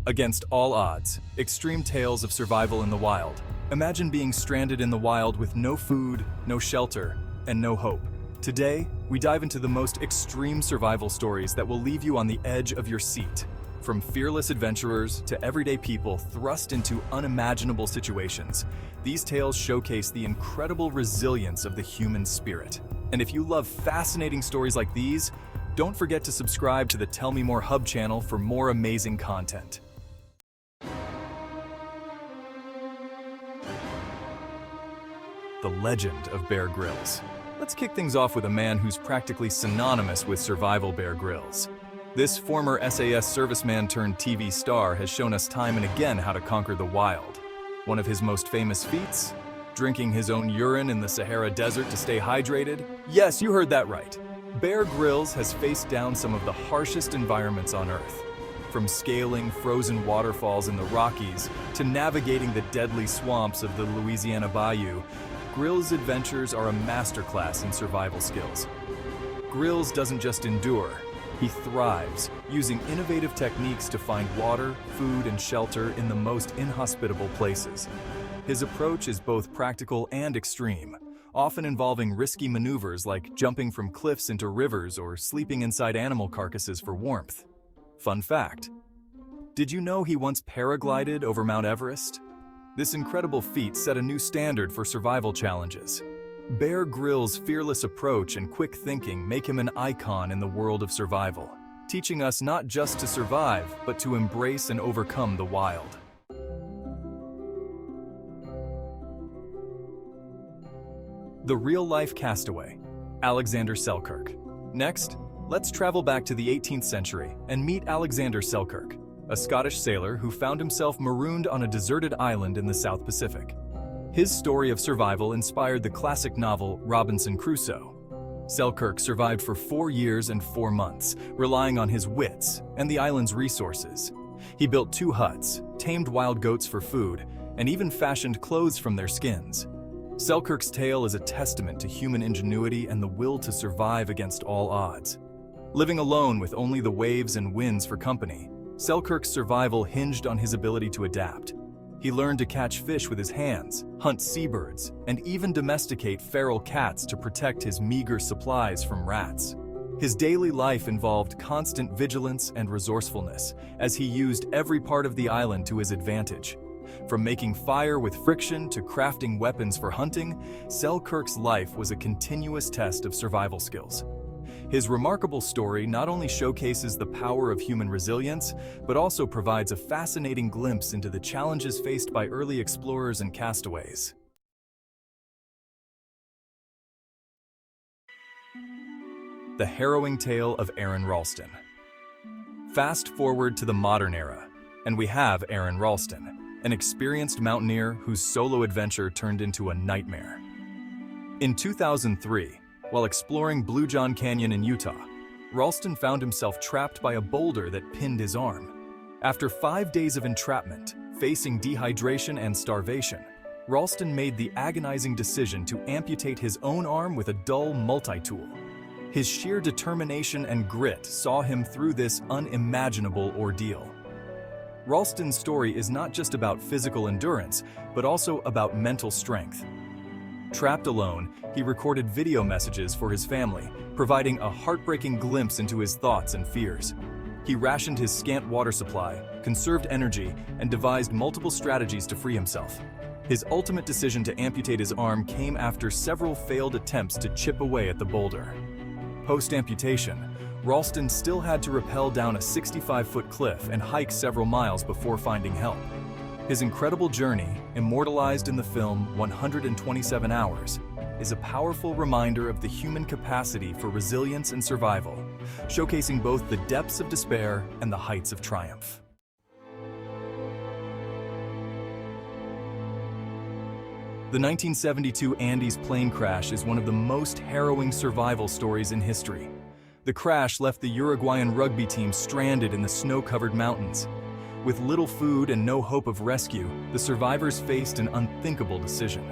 Against all odds, extreme tales of survival in the wild. Imagine being stranded in the wild with no food, no shelter, and no hope. Today, we dive into the most extreme survival stories that will leave you on the edge of your seat. From fearless adventurers to everyday people thrust into unimaginable situations, these tales showcase the incredible resilience of the human spirit. And if you love fascinating stories like these, don't forget to subscribe to the Tell Me More Hub channel for more amazing content. The legend of Bear Grylls. Let's kick things off with a man who's practically synonymous with survival, Bear Grylls. This former SAS serviceman turned TV star has shown us time and again how to conquer the wild. One of his most famous feats? Drinking his own urine in the Sahara Desert to stay hydrated? Yes, you heard that right. Bear Grylls has faced down some of the harshest environments on Earth. From scaling frozen waterfalls in the Rockies to navigating the deadly swamps of the Louisiana Bayou, Grylls' adventures are a masterclass in survival skills. Grylls doesn't just endure, he thrives, using innovative techniques to find water, food, and shelter in the most inhospitable places. His approach is both practical and extreme, often involving risky maneuvers like jumping from cliffs into rivers or sleeping inside animal carcasses for warmth. Fun fact: did you know he once paraglided over Mount Everest? This incredible feat set a new standard for survival challenges. Bear Grylls' fearless approach and quick thinking make him an icon in the world of survival, teaching us not just to survive, but to embrace and overcome the wild. The real-life castaway, Alexander Selkirk. Next, let's travel back to the 18th century and meet Alexander Selkirk, a Scottish sailor who found himself marooned on a deserted island in the South Pacific. His story of survival inspired the classic novel Robinson Crusoe. Selkirk survived for 4 years and 4 months, relying on his wits and the island's resources. He built 2 huts, tamed wild goats for food, and even fashioned clothes from their skins. Selkirk's tale is a testament to human ingenuity and the will to survive against all odds. Living alone with only the waves and winds for company, Selkirk's survival hinged on his ability to adapt. He learned to catch fish with his hands, hunt seabirds, and even domesticate feral cats to protect his meager supplies from rats. His daily life involved constant vigilance and resourcefulness, as he used every part of the island to his advantage. From making fire with friction to crafting weapons for hunting, Selkirk's life was a continuous test of survival skills. His remarkable story not only showcases the power of human resilience, but also provides a fascinating glimpse into the challenges faced by early explorers and castaways. The harrowing tale of Aron Ralston. Fast forward to the modern era, and we have Aron Ralston, an experienced mountaineer whose solo adventure turned into a nightmare. In 2003, while exploring Blue John Canyon in Utah, Ralston found himself trapped by a boulder that pinned his arm. After 5 days of entrapment, facing dehydration and starvation, Ralston made the agonizing decision to amputate his own arm with a dull multi-tool. His sheer determination and grit saw him through this unimaginable ordeal. Ralston's story is not just about physical endurance, but also about mental strength. Trapped alone, he recorded video messages for his family, providing a heartbreaking glimpse into his thoughts and fears. He rationed his scant water supply, conserved energy, and devised multiple strategies to free himself. His ultimate decision to amputate his arm came after several failed attempts to chip away at the boulder. Post-amputation, Ralston still had to rappel down a 65-foot cliff and hike several miles before finding help. His incredible journey, immortalized in the film 127 Hours, is a powerful reminder of the human capacity for resilience and survival, showcasing both the depths of despair and the heights of triumph. The 1972 Andes plane crash is one of the most harrowing survival stories in history. The crash left the Uruguayan rugby team stranded in the snow-covered mountains. With little food and no hope of rescue, the survivors faced an unthinkable decision.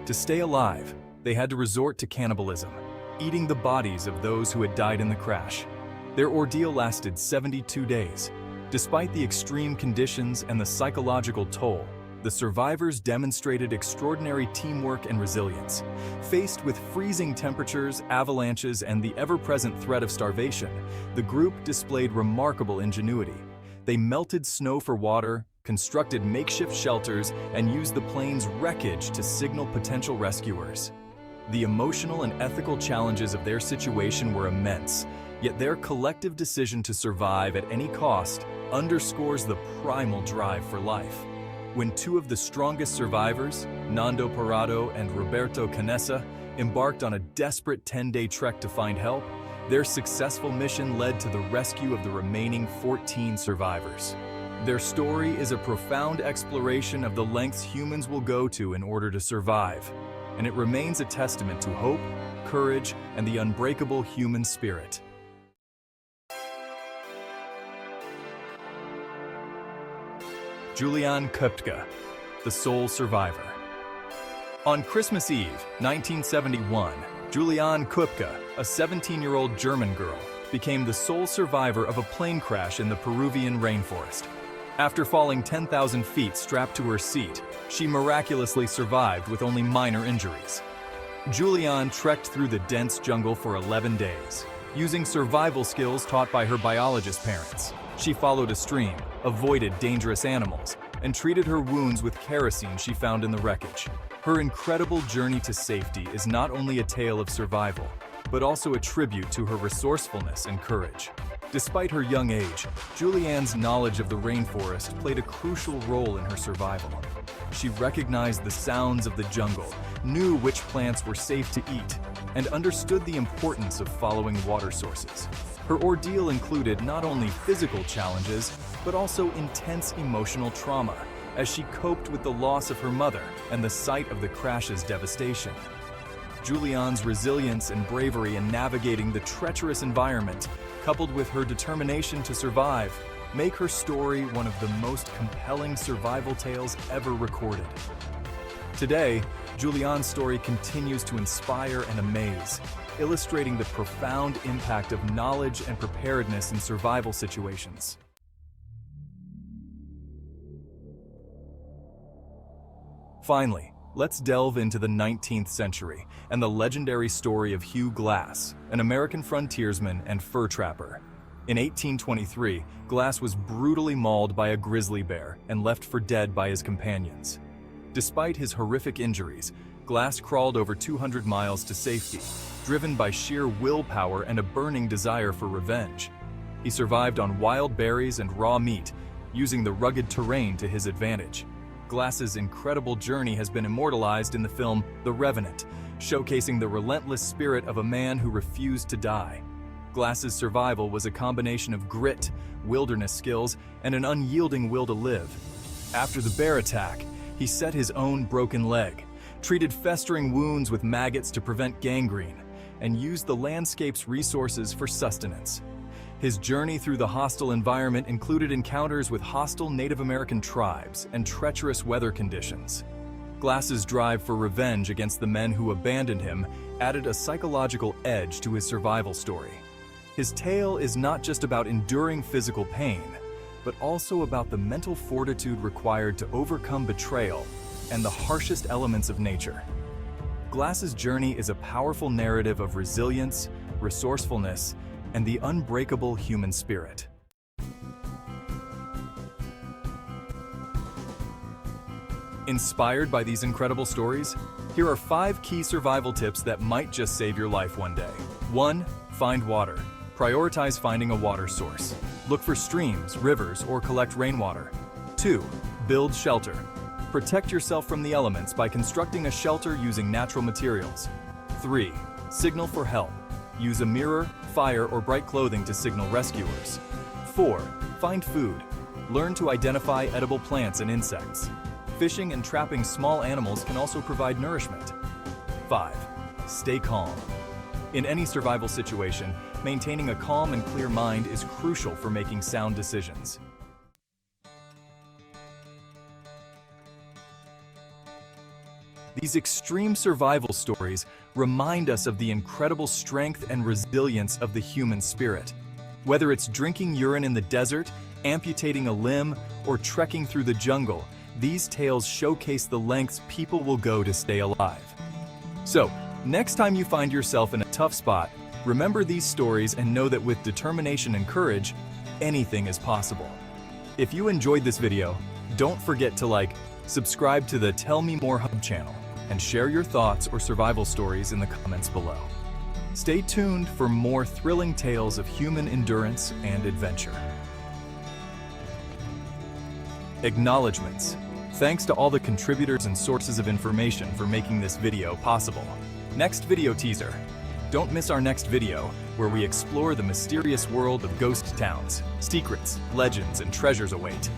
To stay alive, they had to resort to cannibalism, eating the bodies of those who had died in the crash. Their ordeal lasted 72 days. Despite the extreme conditions and the psychological toll, the survivors demonstrated extraordinary teamwork and resilience. Faced with freezing temperatures, avalanches, and the ever-present threat of starvation, the group displayed remarkable ingenuity. They melted snow for water, constructed makeshift shelters, and used the plane's wreckage to signal potential rescuers. The emotional and ethical challenges of their situation were immense, yet their collective decision to survive at any cost underscores the primal drive for life. When two of the strongest survivors, Nando Parado and Roberto Canessa, embarked on a desperate 10-day trek to find help, their successful mission led to the rescue of the remaining 14 survivors. Their story is a profound exploration of the lengths humans will go to in order to survive, and it remains a testament to hope, courage, and the unbreakable human spirit. Juliane Koepcke, the sole survivor. On Christmas Eve, 1971, Juliane Koepcke, a 17-year-old German girl, became the sole survivor of a plane crash in the Peruvian rainforest. After falling 10,000 feet strapped to her seat, she miraculously survived with only minor injuries. Juliane trekked through the dense jungle for 11 days, using survival skills taught by her biologist parents. She followed a stream, avoided dangerous animals, and treated her wounds with kerosene she found in the wreckage. Her incredible journey to safety is not only a tale of survival, but also a tribute to her resourcefulness and courage. Despite her young age, Juliane's knowledge of the rainforest played a crucial role in her survival. She recognized the sounds of the jungle, knew which plants were safe to eat, and understood the importance of following water sources. Her ordeal included not only physical challenges, but also intense emotional trauma, as she coped with the loss of her mother and the sight of the crash's devastation. Juliane's resilience and bravery in navigating the treacherous environment, coupled with her determination to survive, make her story one of the most compelling survival tales ever recorded. Today, Juliane's story continues to inspire and amaze, illustrating the profound impact of knowledge and preparedness in survival situations. Finally, let's delve into the 19th century and the legendary story of Hugh Glass, an American frontiersman and fur trapper. In 1823, Glass was brutally mauled by a grizzly bear and left for dead by his companions. Despite his horrific injuries, Glass crawled over 200 miles to safety, driven by sheer willpower and a burning desire for revenge. He survived on wild berries and raw meat, using the rugged terrain to his advantage. Glass's incredible journey has been immortalized in the film The Revenant, showcasing the relentless spirit of a man who refused to die. Glass's survival was a combination of grit, wilderness skills, and an unyielding will to live. After the bear attack, he set his own broken leg, treated festering wounds with maggots to prevent gangrene, and used the landscape's resources for sustenance. His journey through the hostile environment included encounters with hostile Native American tribes and treacherous weather conditions. Glass's drive for revenge against the men who abandoned him added a psychological edge to his survival story. His tale is not just about enduring physical pain, but also about the mental fortitude required to overcome betrayal and the harshest elements of nature. Glass's journey is a powerful narrative of resilience, resourcefulness, and the unbreakable human spirit. Inspired by these incredible stories, here are 5 key survival tips that might just save your life one day. 1. Find water. Prioritize finding a water source. Look for streams, rivers, or collect rainwater. 2. Build shelter. Protect yourself from the elements by constructing a shelter using natural materials. 3. Signal for help. Use a mirror, fire, or bright clothing to signal rescuers. 4. Find food. Learn to identify edible plants and insects. Fishing and trapping small animals can also provide nourishment. 5. Stay calm. In any survival situation, maintaining a calm and clear mind is crucial for making sound decisions. These extreme survival stories remind us of the incredible strength and resilience of the human spirit. Whether it's drinking urine in the desert, amputating a limb, or trekking through the jungle, these tales showcase the lengths people will go to stay alive. So, next time you find yourself in a tough spot, remember these stories and know that with determination and courage, anything is possible. If you enjoyed this video, don't forget to like, subscribe to the Tell Me More Hub channel, and share your thoughts or survival stories in the comments below. Stay tuned for more thrilling tales of human endurance and adventure. Acknowledgements. Thanks to all the contributors and sources of information for making this video possible. Next video teaser. Don't miss our next video, where we explore the mysterious world of ghost towns. Secrets, legends, and treasures await.